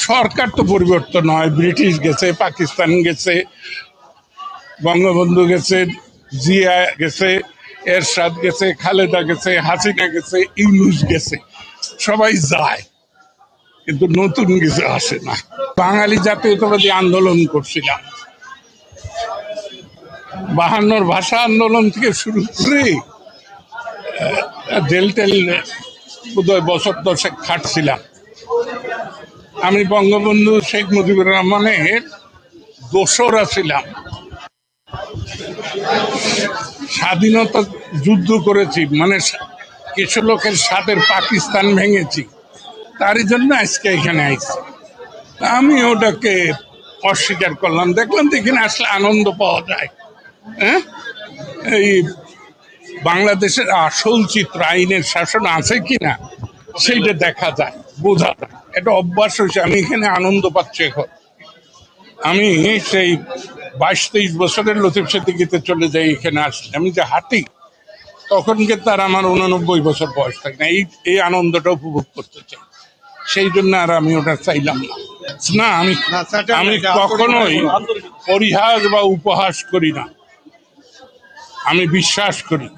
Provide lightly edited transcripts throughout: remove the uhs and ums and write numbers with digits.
সরকার তো পরিবর্তন হয়, ব্রিটিশ গেছে, পাকিস্তান গেছে, বঙ্গবন্ধু গেছে, জিয়া গেছে, এরশাদ গেছে, খালেদা গেছে, হাসিনা গেছে, ইউনূস গেছে, সবাই যায়, কিন্তু নতুন কিছু আসে না। বাঙালি জাতীয়তাবাদী আন্দোলন করছিলাম, 52 ভাষা আন্দোলন থেকে শুরু করে জেল টেল বোধহয় বছর 10 খাটছিলাম। আমি বঙ্গবন্ধু শেখ মুজিবুর রহমানের দোসরা ছিলাম, স্বাধীনতা যুদ্ধ করেছি, মানে কিছু লোকের সাথে পাকিস্তান ভেঙেছি, তারই জন্য আজকে এখানে আইছি। আমি ওটাকে অস্বীকার করলাম, দেখলাম তো এখানে আসলে আনন্দ পাওয়া যায়। হ্যাঁ, এই বাংলাদেশের আসল চিত্র, আইনের শাসন আছে কিনা সেইটা দেখা যায়, বোঝা যায়, এটা অভ্যাস হয়েছে। আমি এখানে আনন্দ পাচ্ছি এখন। আমি সেই 22-23 বছরের লতিফ সিদ্দিকীতে চলে যাই, এখানে আসলে আমি যে হাঁটি, তখন কিন্তু আর আমার 89 বছর বয়স থাকে না। এই আনন্দটা উপভোগ করতে চাই, সেই জন্য আর আমি ওটা চাইলাম না। না, আমি কখনোই পরিহাস বা উপহাস করি না। আমি বিশ্বাস করি,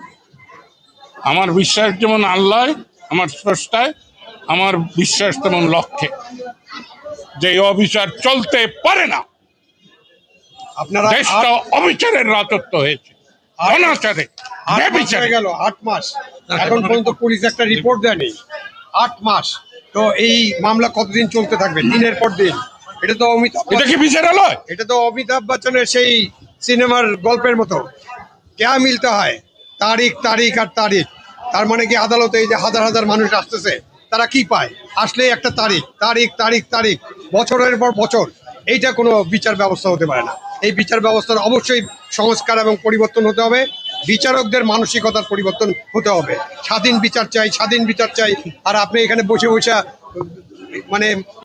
আমার বিশ্বাস যেমন আল্লাহ, আমার স্রষ্টায়, আমার বিশ্বাস তেমন লক্ষ্যে, যে অবিচার চলতে পারে না। আপনারা দেশটা অবিচারের রাজত্ব হয়েছে, অনাচারে, ব্যভিচারে। গেল 8 মাস, এখন পর্যন্ত পুলিশ একটা রিপোর্ট দেয়নি। 8 মাস, তো এই মামলা কতদিন চলতে থাকবে? দিনের পর দিন। এটা তো এটা কি বিচারালয়? এটা তো অমিতাভ বচ্চনের সেই সিনেমার গল্পের মতো, কেয়া মিলতে হয় তারিখ তারিখ আর তারিখ। তার মানে কি আদালতে এই যে হাজার হাজার মানুষ আসতেছে, তারা কি পায়? আসলে একটা তারিখ তারিখ তারিখ তারিখ, বছরের পর বছর। এইটা কোনো বিচার ব্যবস্থা হতে পারে না। এই বিচার ব্যবস্থার অবশ্যই সংস্কার এবং পরিবর্তন হতে হবে। বিচারকদের মানসিকতার পরিবর্তন হতে হবে। স্বাধীন বিচার চাই, স্বাধীন বিচার চাই। আর আপনি এখানে বসে বসে মানে